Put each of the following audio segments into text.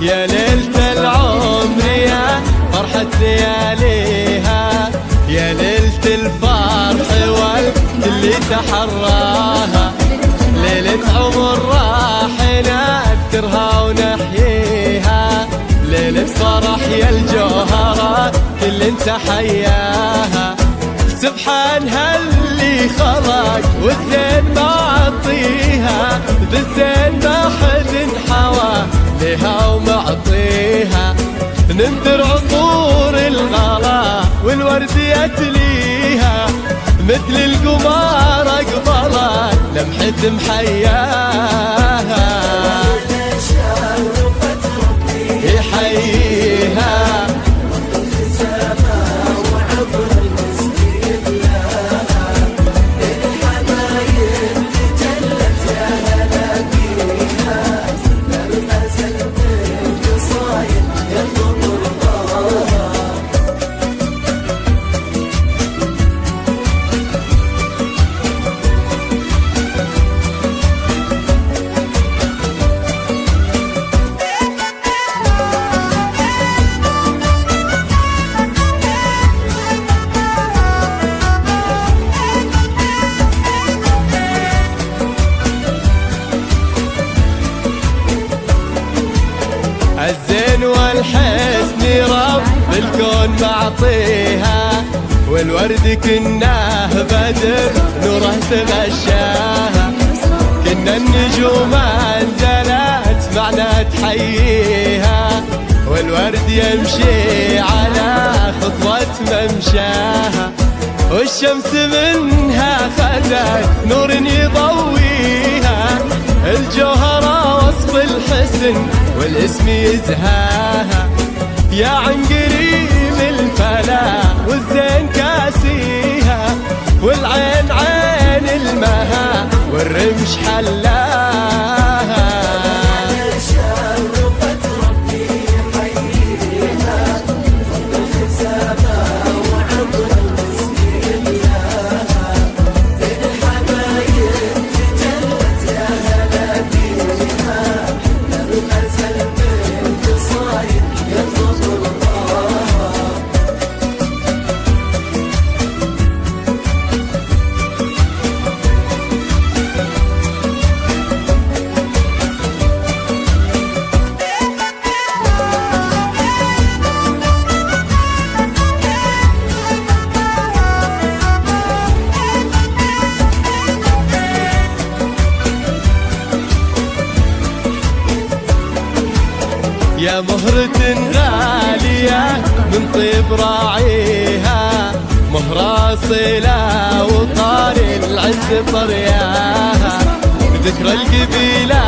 يا ليلة العمر يا فرحة لياليها، يا ليلة الفرح والكل تحراها، ليلة عمر راح نذكرها ونحييها، ليلة فرح يا الجوهرة كل انت حياها. سبحان هاللي خلق والزين معطيها، بالزين ما حد حوى لها ومعطيها، ننذر عطور الغلا والورد يتليها، مثل القمار اقبلها لمحة محياها، يحييها الزين والحسن رب الكون معطيها، والورد كناه بدر نوره تغشاها، كنا النجوم انزلت معنا تحييها، والورد يمشي على خطوة ممشاها، والشمس منها خذت نور يضويها، الجوهرة وصف الحسن والاسم يزهاها، يا عن قريب الفلا والزين كاسيها، والعين عين المها والرمش حلاها. يا مهرة غالية من طيب راعيها، مهرة صلة وطاري العز طرياها، ذكرى القبيلة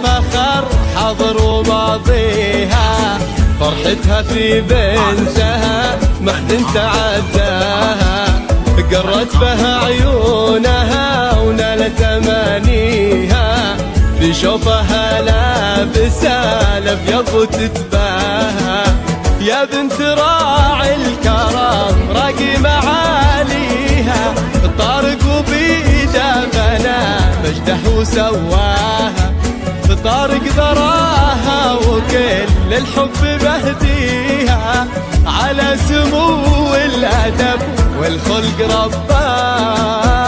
فخر حضر وماضيها، فرحتها في بنتها ما حد تعداها، قرت بها عيونها ونالت امانيها، في شوفها لابسة الابيض وتتباهى، يا بنت راعي الكرم راقي معاليها، طارق وبيده بنا مجده وسواها، طارق ذراها وكل الحب بهديها، على سمو الادب والخلق رباها.